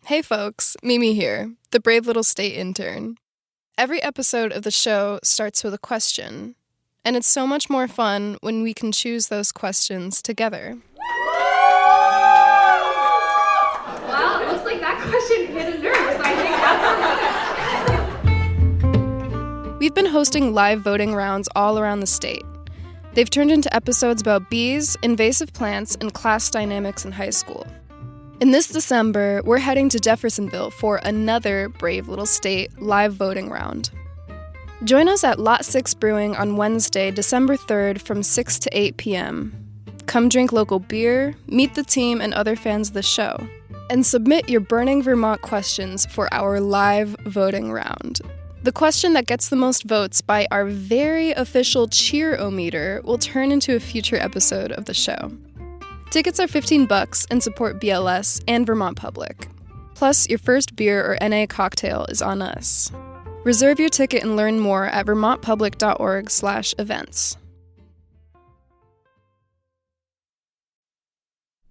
Hey folks, Mimi here, the brave little state intern. Every episode of the show starts with a question, and it's so much more fun when we can choose those questions together. Well, it looks like that question hit a nerve, so I think that's our. We've been hosting live voting rounds all around the state. They've turned into episodes about bees, invasive plants, and class dynamics in high school. In this December, we're heading to Jeffersonville for another Brave Little State live voting round. Join us at Lot 6 Brewing on Wednesday, December 3rd from 6 to 8 p.m. Come drink local beer, meet the team and other fans of the show, and submit your burning Vermont questions for our live voting round. The question that gets the most votes by our very official cheer-o-meter will turn into a future episode of the show. Tickets are $15 and support BLS and Vermont Public. Plus, your first beer or NA cocktail is on us. Reserve your ticket and learn more at vermontpublic.org/events.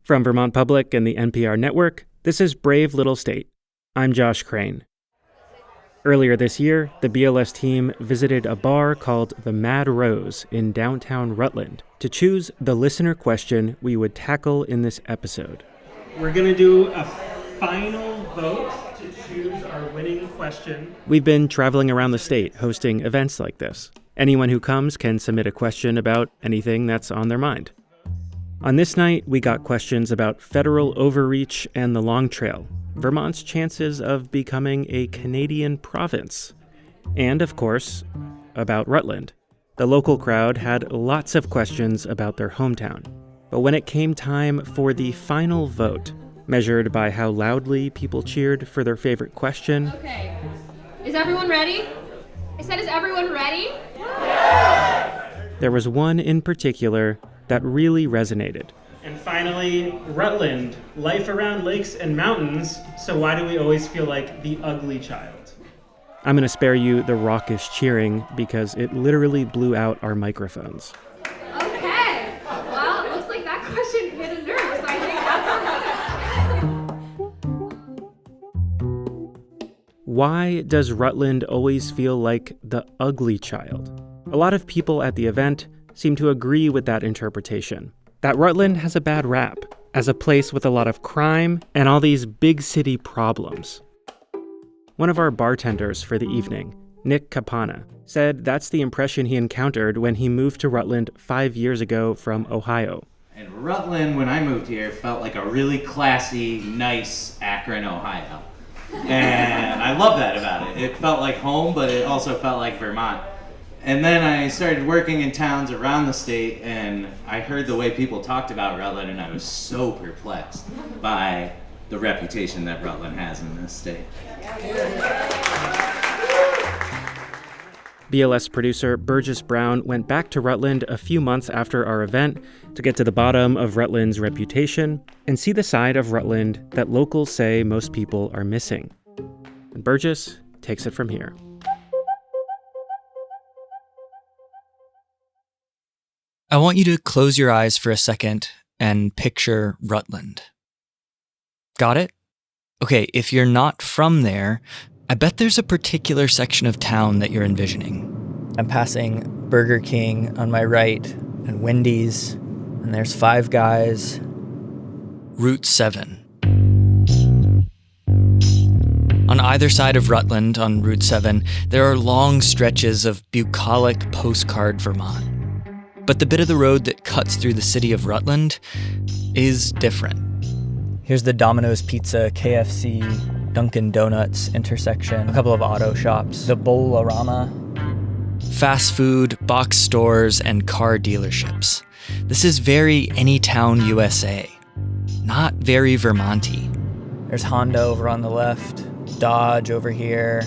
From Vermont Public and the NPR Network, this is Brave Little State. I'm Josh Crane. Earlier this year, the BLS team visited a bar called the Mad Rose in downtown Rutland to choose the listener question we would tackle in this episode. We're going to do a final vote to choose our winning question. We've been traveling around the state hosting events like this. Anyone who comes can submit a question about anything that's on their mind. On this night, we got questions about federal overreach and the Long Trail, Vermont's chances of becoming a Canadian province, and, of course, about Rutland. The local crowd had lots of questions about their hometown. But when it came time for the final vote, measured by how loudly people cheered for their favorite question... Okay. Is everyone ready? I said, is everyone ready? Yeah! There was one in particular that really resonated. And finally, Rutland, life around lakes and mountains, so why do we always feel like the ugly child? I'm going to spare you the raucous cheering because it literally blew out our microphones. Okay. Well, it looks like that question hit a nerve, so I think that's our. Why does Rutland always feel like the ugly child? A lot of people at the event seem to agree with that interpretation. That Rutland has a bad rap as a place with a lot of crime and all these big city problems. One of our bartenders for the evening, Nick Capana, said that's the impression he encountered when he moved to Rutland 5 years ago from Ohio. And Rutland, when I moved here, felt like a really classy, nice Akron, Ohio. And I love that about it. It felt like home, but it also felt like Vermont. And then I started working in towns around the state, and I heard the way people talked about Rutland, and I was so perplexed by the reputation that Rutland has in this state. BLS producer Burgess Brown went back to Rutland a few months after our event to get to the bottom of Rutland's reputation and see the side of Rutland that locals say most people are missing. And Burgess takes it from here. I want you to close your eyes for a second and picture Rutland. Got it? Okay, if you're not from there, I bet there's a particular section of town that you're envisioning. I'm passing Burger King on my right and Wendy's, and there's Five Guys. Route 7. On either side of Rutland on Route 7, there are long stretches of bucolic postcard Vermont. But the bit of the road that cuts through the city of Rutland is different. Here's the Domino's Pizza, KFC, Dunkin' Donuts intersection, a couple of auto shops, the Bowl-O-Rama. Fast food, box stores, and car dealerships. This is very Anytown, USA. Not very Vermont-y. There's Honda over on the left, Dodge over here.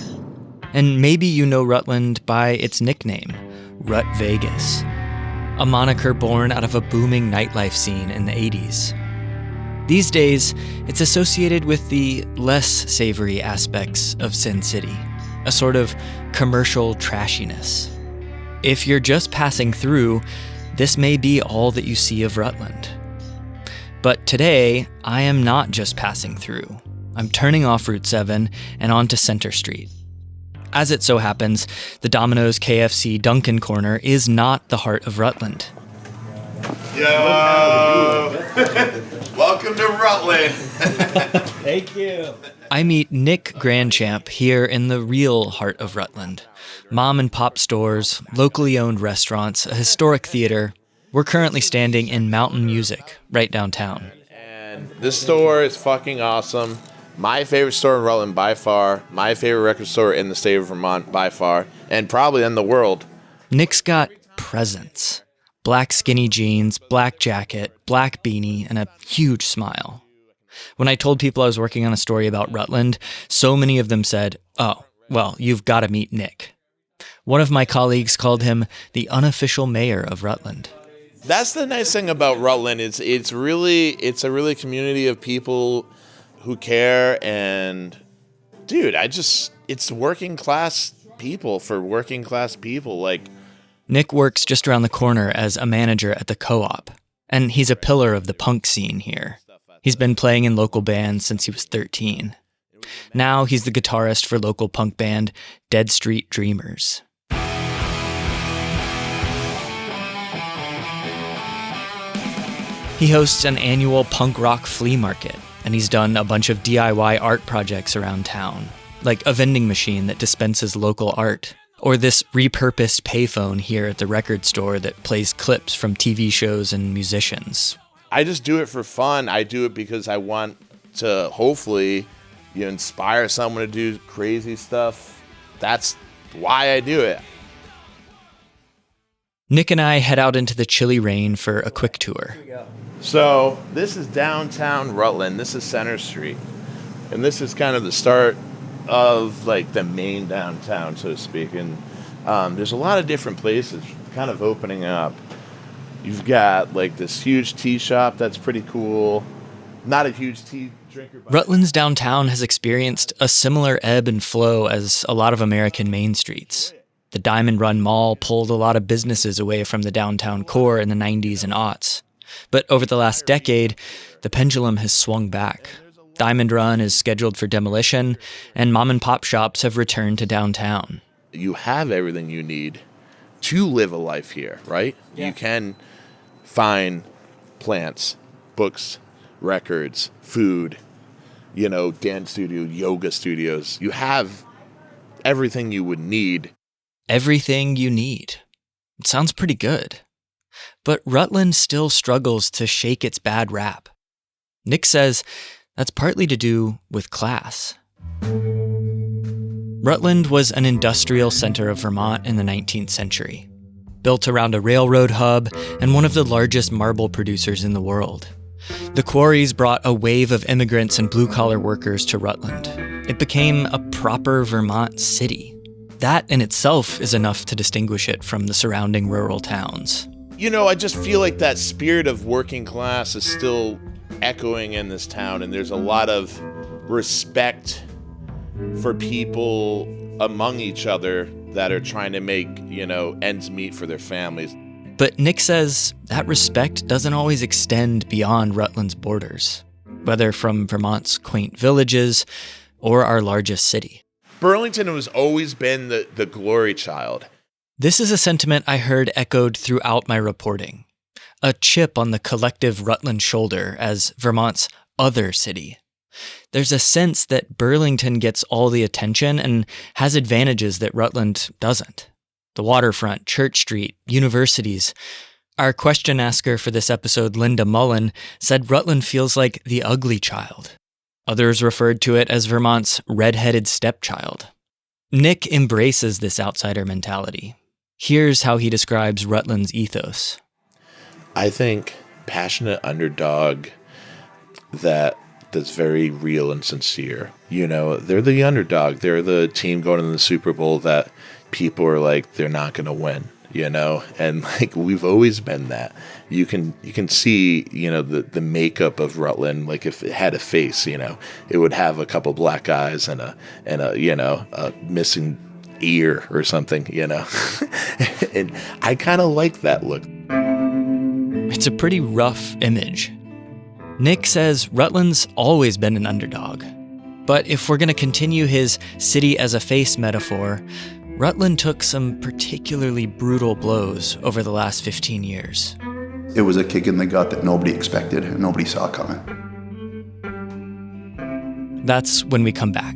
And maybe you know Rutland by its nickname, RutVegas. A moniker born out of a booming nightlife scene in the 80s. These days, it's associated with the less savory aspects of Sin City, a sort of commercial trashiness. If you're just passing through, this may be all that you see of Rutland. But today, I am not just passing through. I'm turning off Route 7 and onto Center Street. As it so happens, the Domino's, KFC, Dunkin' corner is not the heart of Rutland. Yo! Welcome to Rutland! Thank you. I meet Nick Grandchamp here in the real heart of Rutland. Mom and pop stores, locally owned restaurants, a historic theater. We're currently standing in Mountain Music, right downtown. And this store is fucking awesome. My favorite store in Rutland by far. My favorite record store in the state of Vermont by far. And probably in the world. Nick's got presents. Black skinny jeans, black jacket, black beanie, and a huge smile. When I told people I was working on a story about Rutland, so many of them said, "Oh, well, you've got to meet Nick." One of my colleagues called him the unofficial mayor of Rutland. That's the nice thing about Rutland. It's a really community of people who care, and dude, it's working class people for working class people. Like, Nick works just around the corner as a manager at the co-op, and he's a pillar of the punk scene here. He's been playing in local bands since he was 13. Now he's the guitarist for local punk band Dead Street Dreamers. He hosts an annual punk rock flea market, and he's done a bunch of DIY art projects around town, like a vending machine that dispenses local art, or this repurposed payphone here at the record store that plays clips from TV shows and musicians. I just do it for fun. I do it because I want to hopefully, inspire someone to do crazy stuff. That's why I do it. Nick and I head out into the chilly rain for a quick tour. So this is downtown Rutland. This is Center Street. And this is kind of the start of like the main downtown, so to speak. And there's a lot of different places kind of opening up. You've got like this huge tea shop that's pretty cool. Not a huge tea drinker. Rutland's downtown has experienced a similar ebb and flow as a lot of American main streets. The Diamond Run Mall pulled a lot of businesses away from the downtown core in the 90s and aughts. But over the last decade, the pendulum has swung back. Diamond Run is scheduled for demolition, and mom and pop shops have returned to downtown. You have everything you need to live a life here, right? Yeah. You can find plants, books, records, food, dance studio, yoga studios. You have everything you would need. Everything you need. It sounds pretty good. But Rutland still struggles to shake its bad rap. Nick says that's partly to do with class. Rutland was an industrial center of Vermont in the 19th century, built around a railroad hub and one of the largest marble producers in the world. The quarries brought a wave of immigrants and blue-collar workers to Rutland. It became a proper Vermont city. That in itself is enough to distinguish it from the surrounding rural towns. I just feel like that spirit of working class is still echoing in this town, and there's a lot of respect for people among each other that are trying to make, ends meet for their families. But Nick says that respect doesn't always extend beyond Rutland's borders, whether from Vermont's quaint villages or our largest city. Burlington has always been the glory child. This is a sentiment I heard echoed throughout my reporting. A chip on the collective Rutland shoulder as Vermont's other city. There's a sense that Burlington gets all the attention and has advantages that Rutland doesn't. The waterfront, Church Street, universities. Our question asker for this episode, Linda Mullen, said Rutland feels like the ugly child. Others referred to it as Vermont's red-headed stepchild. Nick embraces this outsider mentality. Here's how he describes Rutland's ethos. I think passionate underdog that's very real and sincere. They're the underdog. They're the team going to the Super Bowl that people are like, they're not going to win, and like we've always been that. You can see, the makeup of Rutland. Like if it had a face, it would have a couple black eyes and a missing ear or something, and I kind of like that look. It's a pretty rough image. Nick says Rutland's always been an underdog. But if we're going to continue his city as a face metaphor, Rutland took some particularly brutal blows over the last 15 years. It was a kick in the gut that nobody expected and nobody saw coming. That's when we come back.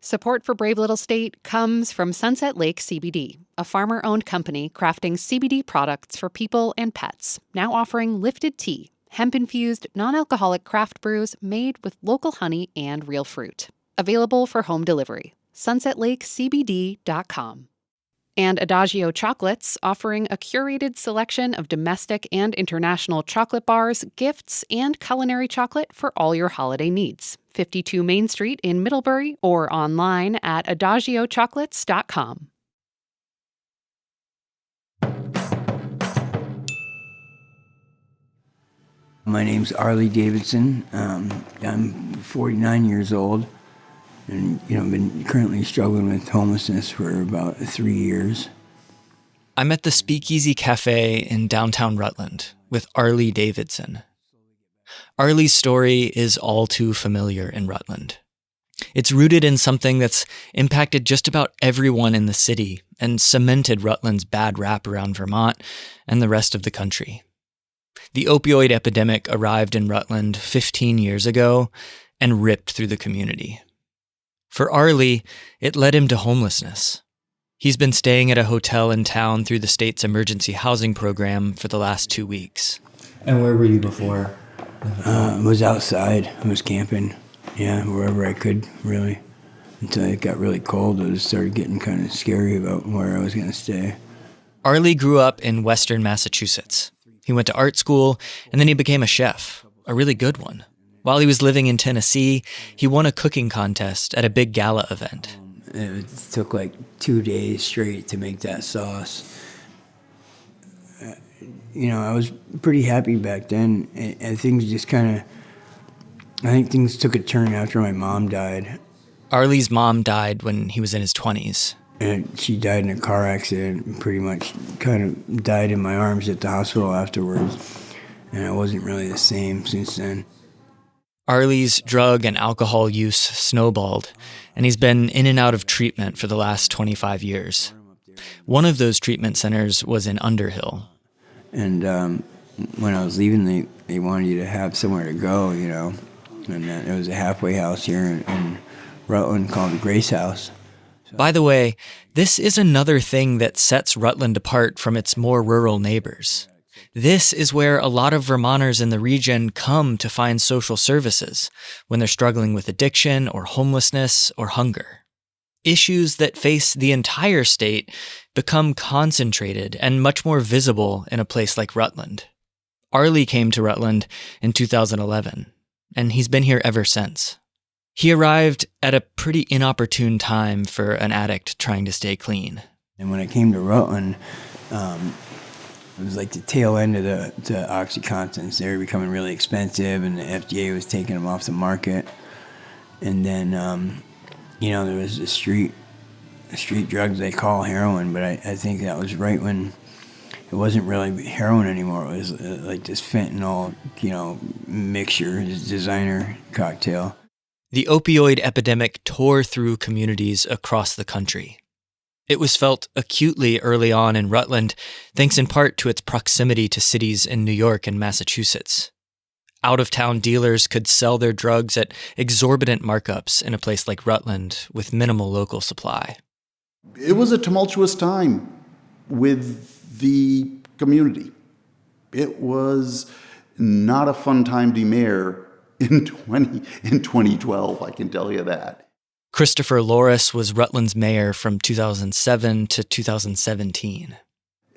Support for Brave Little State comes from Sunset Lake CBD, a farmer-owned company crafting CBD products for people and pets, now offering Lifted Tea, hemp-infused, non-alcoholic craft brews made with local honey and real fruit. Available for home delivery. sunsetlakecbd.com. And Adagio Chocolates, offering a curated selection of domestic and international chocolate bars, gifts, and culinary chocolate for all your holiday needs. 52 Main Street in Middlebury or online at adagiochocolates.com. My name's Arlie Davidson. I'm 49 years old. And, I've been currently struggling with homelessness for about 3 years. I'm at the Speakeasy Cafe in downtown Rutland with Arlie Davidson. Arlie's story is all too familiar in Rutland. It's rooted in something that's impacted just about everyone in the city and cemented Rutland's bad rap around Vermont and the rest of the country. The opioid epidemic arrived in Rutland 15 years ago and ripped through the community. For Arlie, it led him to homelessness. He's been staying at a hotel in town through the state's emergency housing program for the last 2 weeks. And where were you before? I was outside. I was camping, wherever I could, really. Until it got really cold, it started getting kind of scary about where I was going to stay. Arlie grew up in western Massachusetts. He went to art school, and then he became a chef, a really good one. While he was living in Tennessee, he won a cooking contest at a big gala event. It took like 2 days straight to make that sauce. I was pretty happy back then, and things just I think things took a turn after my mom died. Arlie's mom died when he was in his 20s. And she died in a car accident and pretty much kind of died in my arms at the hospital afterwards. And I wasn't really the same since then. Arlie's drug and alcohol use snowballed, and he's been in and out of treatment for the last 25 years. One of those treatment centers was in Underhill. And when I was leaving, they wanted you to have somewhere to go, And there was a halfway house here in Rutland called the Grace House. By the way, this is another thing that sets Rutland apart from its more rural neighbors. This is where a lot of Vermonters in the region come to find social services when they're struggling with addiction or homelessness or hunger. Issues that face the entire state become concentrated and much more visible in a place like Rutland. Arlie came to Rutland in 2011, and he's been here ever since. He arrived at a pretty inopportune time for an addict trying to stay clean. And when I came to Rutland, it was like the tail end of the OxyContins. They were becoming really expensive, and the FDA was taking them off the market. And then, there was the street drugs they call heroin, but I think that was right when it wasn't really heroin anymore. It was like this fentanyl, mixture, this designer cocktail. The opioid epidemic tore through communities across the country. It was felt acutely early on in Rutland, thanks in part to its proximity to cities in New York and Massachusetts. Out-of-town dealers could sell their drugs at exorbitant markups in a place like Rutland with minimal local supply. It was a tumultuous time with the community. It was not a fun time to be mayor in 2012, I can tell you that. Christopher Loris was Rutland's mayor from 2007 to 2017.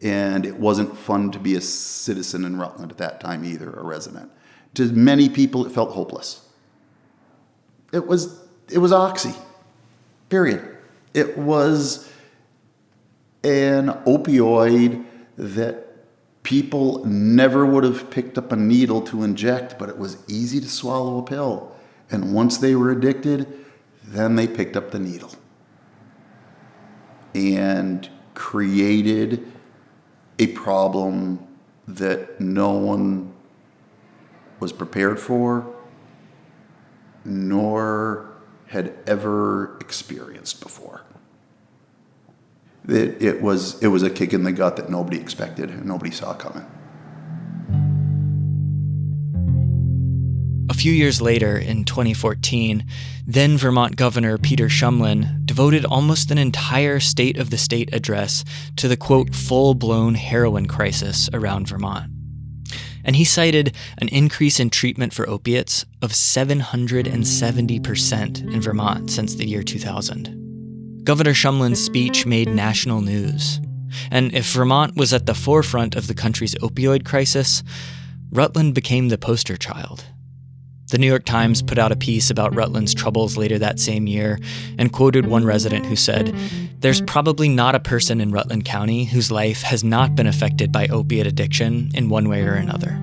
And it wasn't fun to be a citizen in Rutland at that time either, a resident. To many people, it felt hopeless. It was oxy, period. It was an opioid that people never would have picked up a needle to inject, but it was easy to swallow a pill. And once they were addicted, then they picked up the needle and created a problem that no one was prepared for, nor had ever experienced before. It was a kick in the gut that nobody expected and nobody saw coming. A few years later, in 2014, then Vermont Governor Peter Shumlin devoted almost an entire State of the State address to the, quote, full-blown heroin crisis around Vermont. And he cited an increase in treatment for opiates of 770% in Vermont since the year 2000. Governor Shumlin's speech made national news. And if Vermont was at the forefront of the country's opioid crisis, Rutland became the poster child. The New York Times put out a piece about Rutland's troubles later that same year and quoted one resident who said, "There's probably not a person in Rutland County whose life has not been affected by opiate addiction in one way or another."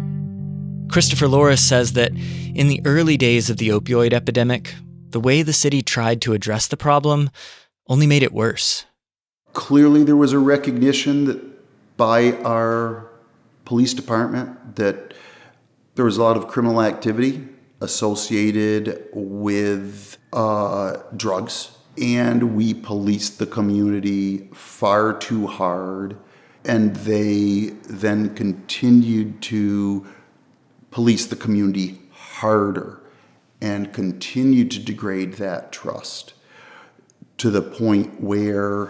Christopher Loris says that in the early days of the opioid epidemic, the way the city tried to address the problem only made it worse. Clearly there was a recognition that by our police department that there was a lot of criminal activity associated with drugs, and we policed the community far too hard, and they then continued to police the community harder and continued to degrade that trust to the point where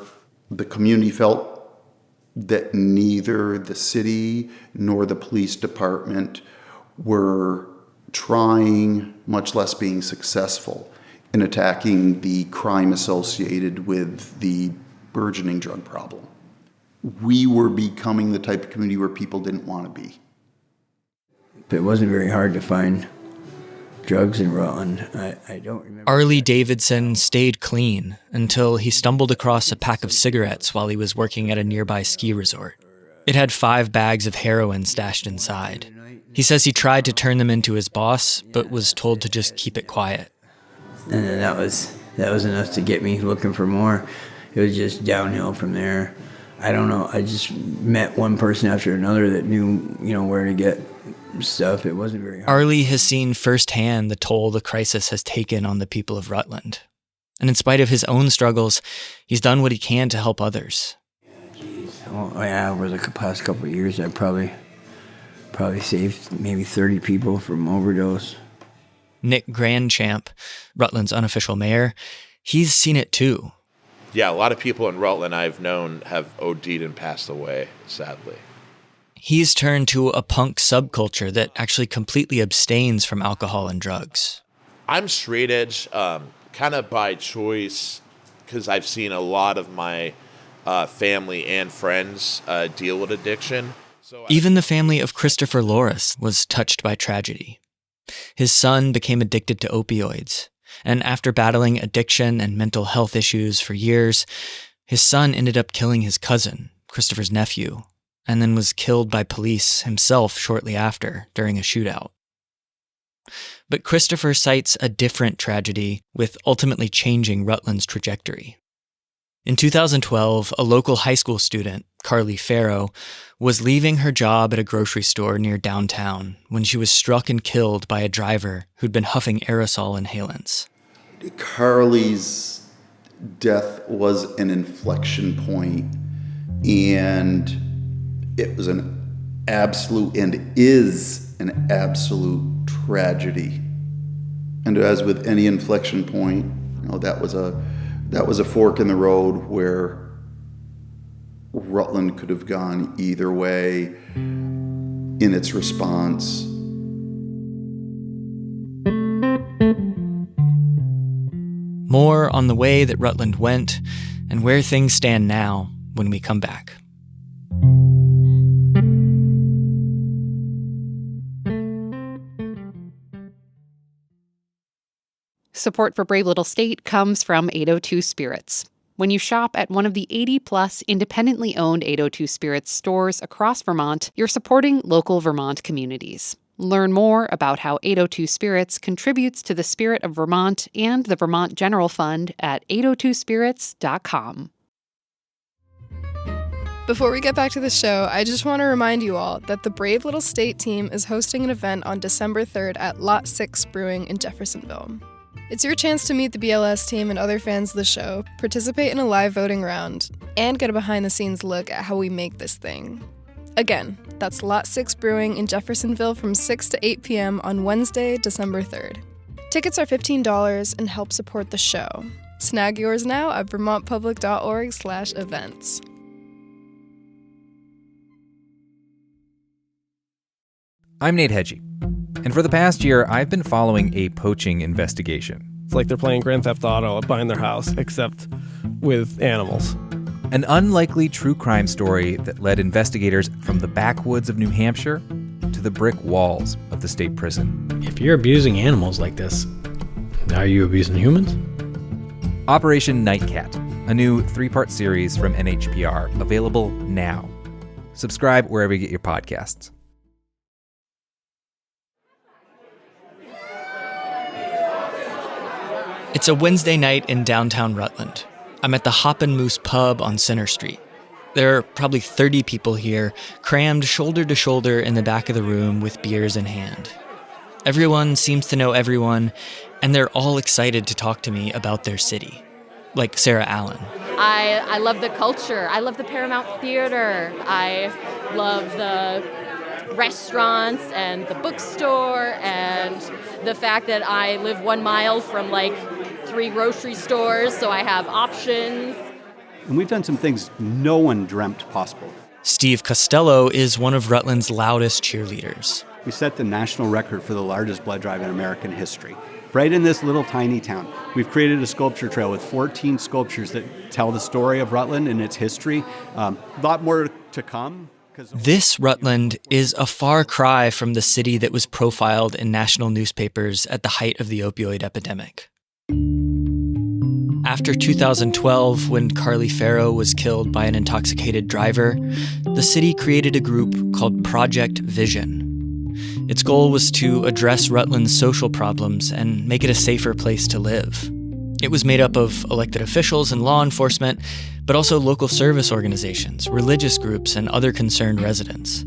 the community felt that neither the city nor the police department were trying, much less being successful, in attacking the crime associated with the burgeoning drug problem. We were becoming the type of community where people didn't want to be. It wasn't very hard to find drugs in Rutland. I don't remember. Arlie Davidson stayed clean until he stumbled across a pack of cigarettes while he was working at a nearby ski resort. It had 5 bags of heroin stashed inside. He says he tried to turn them into his boss, but was told to just keep it quiet. And then that was enough to get me looking for more. It was just downhill from there. I don't know. I just met one person after another that knew, where to get stuff. It wasn't very hard. Arlie has seen firsthand the toll the crisis has taken on the people of Rutland. And in spite of his own struggles, he's done what he can to help others. Over the past couple of years, I probably saved maybe 30 people from overdose. Nick Grandchamp, Rutland's unofficial mayor, he's seen it too. Yeah, a lot of people in Rutland I've known have OD'd and passed away, sadly. He's turned to a punk subculture that actually completely abstains from alcohol and drugs. I'm straight edge, kind of by choice, because I've seen a lot of my family and friends deal with addiction. Even the family of Christopher Loris was touched by tragedy. His son became addicted to opioids, and after battling addiction and mental health issues for years, his son ended up killing his cousin, Christopher's nephew, and then was killed by police himself shortly after during a shootout. But Christopher cites a different tragedy with ultimately changing Rutland's trajectory. In 2012, a local high school student, Carly Farrow, was leaving her job at a grocery store near downtown when she was struck and killed by a driver who'd been huffing aerosol inhalants. Carly's death was an inflection point, and it was an absolute and is an absolute tragedy. And as with any inflection point, that was a fork in the road where Rutland could have gone either way in its response. More on the way that Rutland went and where things stand now when we come back. Support for Brave Little State comes from 802 Spirits. When you shop at one of the 80-plus independently owned 802 Spirits stores across Vermont, you're supporting local Vermont communities. Learn more about how 802 Spirits contributes to the spirit of Vermont and the Vermont General Fund at 802spirits.com. Before we get back to the show, I just want to remind you all that the Brave Little State team is hosting an event on December 3rd at Lot 6 Brewing in Jeffersonville. It's your chance to meet the BLS team and other fans of the show, participate in a live voting round, and get a behind-the-scenes look at how we make this thing. Again, that's Lot 6 Brewing in Jeffersonville from 6 to 8 p.m. on Wednesday, December 3rd. Tickets are $15 and help support the show. Snag yours now at vermontpublic.org/events. I'm Nate Hedgie, and for the past year, I've been following a poaching investigation. It's like they're playing Grand Theft Auto behind their house, except with animals. An unlikely true crime story that led investigators from the backwoods of New Hampshire to the brick walls of the state prison. If you're abusing animals like this, are you abusing humans? Operation Nightcat, a new 3-part series from NHPR, available now. Subscribe wherever you get your podcasts. It's a Wednesday night in downtown Rutland. I'm at the Hop and Moose pub on Center Street. There are probably 30 people here, crammed shoulder to shoulder in the back of the room with beers in hand. Everyone seems to know everyone, and they're all excited to talk to me about their city. Like Sarah Allen. I love the culture. I love the Paramount Theater. I love the restaurants and the bookstore and the fact that I live 1 mile from 3 grocery stores, so I have options. And we've done some things no one dreamt possible. Steve Costello is one of Rutland's loudest cheerleaders. We set the national record for the largest blood drive in American history. Right in this little tiny town, we've created a sculpture trail with 14 sculptures that tell the story of Rutland and its history. A lot more to come. This Rutland is a far cry from the city that was profiled in national newspapers at the height of the opioid epidemic. After 2012, when Carly Farrow was killed by an intoxicated driver, the city created a group called Project Vision. Its goal was to address Rutland's social problems and make it a safer place to live. It was made up of elected officials and law enforcement, but also local service organizations, religious groups, and other concerned residents.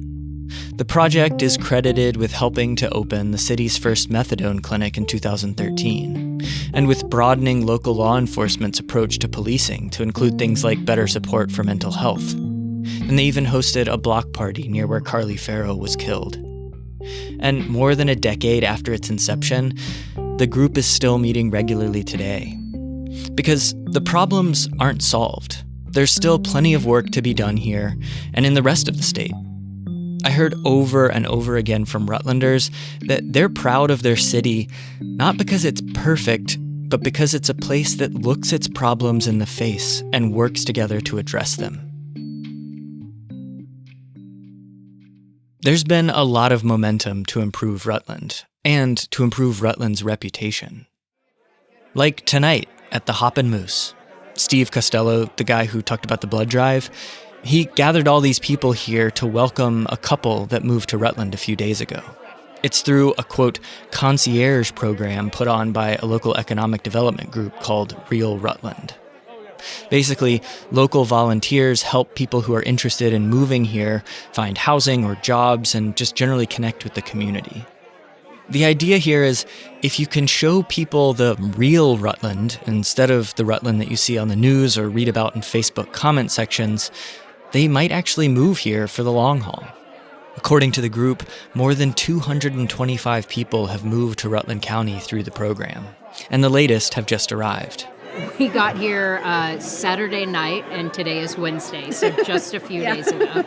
The project is credited with helping to open the city's first methadone clinic in 2013, and with broadening local law enforcement's approach to policing to include things like better support for mental health. And they even hosted a block party near where Carly Farrow was killed. And more than a decade after its inception, the group is still meeting regularly today. Because the problems aren't solved. There's still plenty of work to be done here and in the rest of the state. I heard over and over again from Rutlanders that they're proud of their city, not because it's perfect, but because it's a place that looks its problems in the face and works together to address them. There's been a lot of momentum to improve Rutland, and to improve Rutland's reputation. Like tonight at the Hop and Moose. Steve Costello, the guy who talked about the blood drive, he gathered all these people here to welcome a couple that moved to Rutland a few days ago. It's through a, quote, concierge program put on by a local economic development group called Real Rutland. Basically, local volunteers help people who are interested in moving here find housing or jobs and just generally connect with the community. The idea here is if you can show people the real Rutland instead of the Rutland that you see on the news or read about in Facebook comment sections, they might actually move here for the long haul. According to the group, more than 225 people have moved to Rutland County through the program, and the latest have just arrived. We got here Saturday night, and today is Wednesday, so just a few days ago.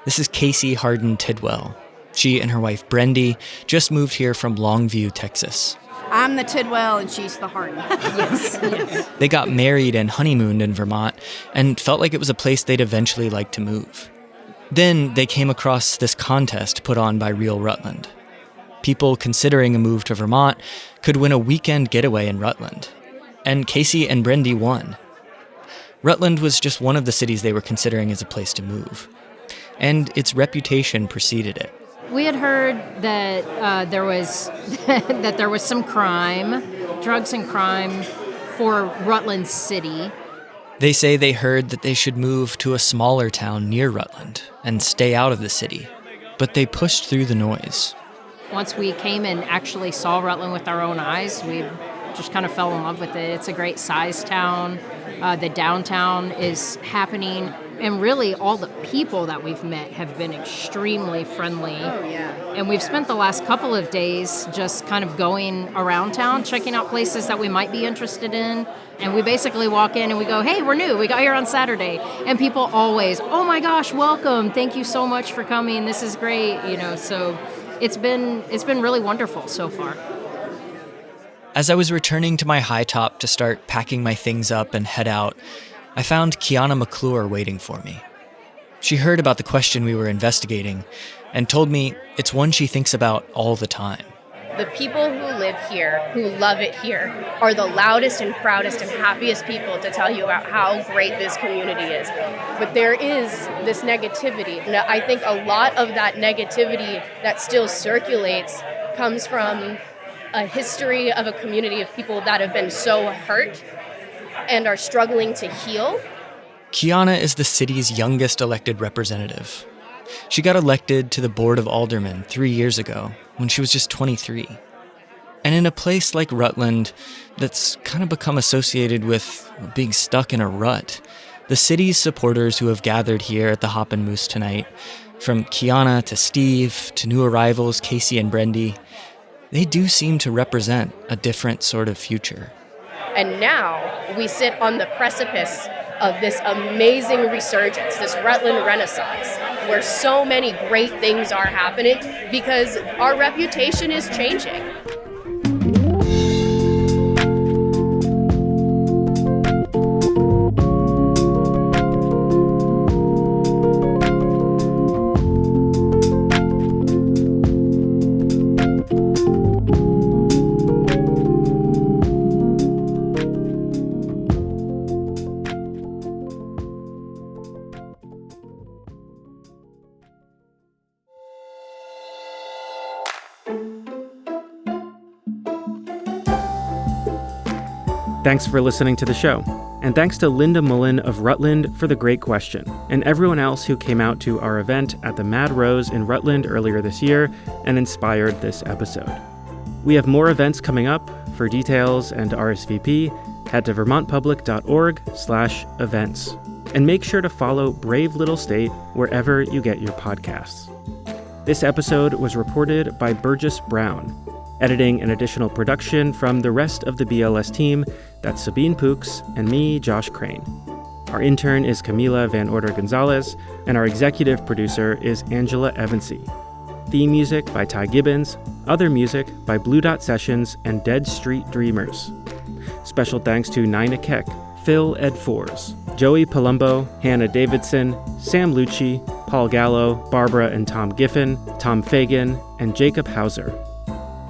This is Casey Harden Tidwell. She and her wife, Brendy, just moved here from Longview, Texas. I'm the Tidwell and she's the Harden. Yes. They got married and honeymooned in Vermont and felt like it was a place they'd eventually like to move. Then they came across this contest put on by Real Rutland. People considering a move to Vermont could win a weekend getaway in Rutland. And Casey and Brendy won. Rutland was just one of the cities they were considering as a place to move. And its reputation preceded it. We had heard that there was some crime, drugs and crime for Rutland City. They say they heard that they should move to a smaller town near Rutland and stay out of the city, but they pushed through the noise. Once we came and actually saw Rutland with our own eyes, we just kind of fell in love with it. It's a great size town. The downtown is happening. And really, all the people that we've met have been extremely friendly. Oh, yeah. And we've spent the last couple of days just kind of going around town, checking out places that we might be interested in. And we basically walk in and we go, hey, we're new. We got here on Saturday. And people always, oh my gosh, welcome. Thank you so much for coming. This is great. So it's been really wonderful so far. As I was returning to my high top to start packing my things up and head out, I found Kiana McClure waiting for me. She heard about the question we were investigating and told me it's one she thinks about all the time. The people who live here, who love it here, are the loudest and proudest and happiest people to tell you about how great this community is. But there is this negativity. And I think a lot of that negativity that still circulates comes from a history of a community of people that have been so hurt and are struggling to heal. Kiana is the city's youngest elected representative. She got elected to the Board of Aldermen 3 years ago when she was just 23. And in a place like Rutland that's kind of become associated with being stuck in a rut, the city's supporters who have gathered here at the Hop and Moose tonight, from Kiana to Steve to new arrivals Casey and Brendy, they do seem to represent a different sort of future. And now we sit on the precipice of this amazing resurgence, this Rutland Renaissance, where so many great things are happening because our reputation is changing. Thanks for listening to the show. And thanks to Linda Mullen of Rutland for the great question, and everyone else who came out to our event at the Mad Rose in Rutland earlier this year and inspired this episode. We have more events coming up. For details and RSVP, head to vermontpublic.org/events. And make sure to follow Brave Little State wherever you get your podcasts. This episode was reported by Burgess Brown. Editing and additional production from the rest of the BLS team, that's Sabine Pooks and me, Josh Crane. Our intern is Camila Van Order Gonzalez, and our executive producer is Angela Evansy. Theme music by Ty Gibbons, other music by Blue Dot Sessions and Dead Street Dreamers. Special thanks to Nina Keck, Phil Edfors, Joey Palumbo, Hannah Davidson, Sam Lucci, Paul Gallo, Barbara and Tom Giffin, Tom Fagen, and Jacob Hauser.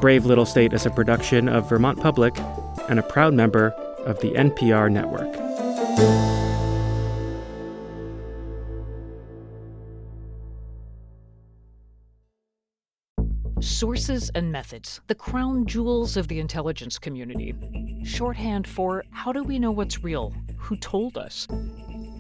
Brave Little State is a production of Vermont Public and a proud member of the NPR Network. Sources and methods, the crown jewels of the intelligence community. Shorthand for how do we know what's real? Who told us?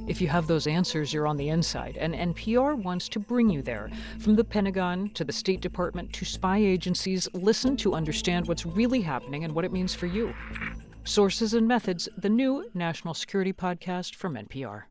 If you have those answers, you're on the inside, and NPR wants to bring you there. From the Pentagon to the State Department to spy agencies, listen to understand what's really happening and what it means for you. Sources and Methods, the new national security podcast from NPR.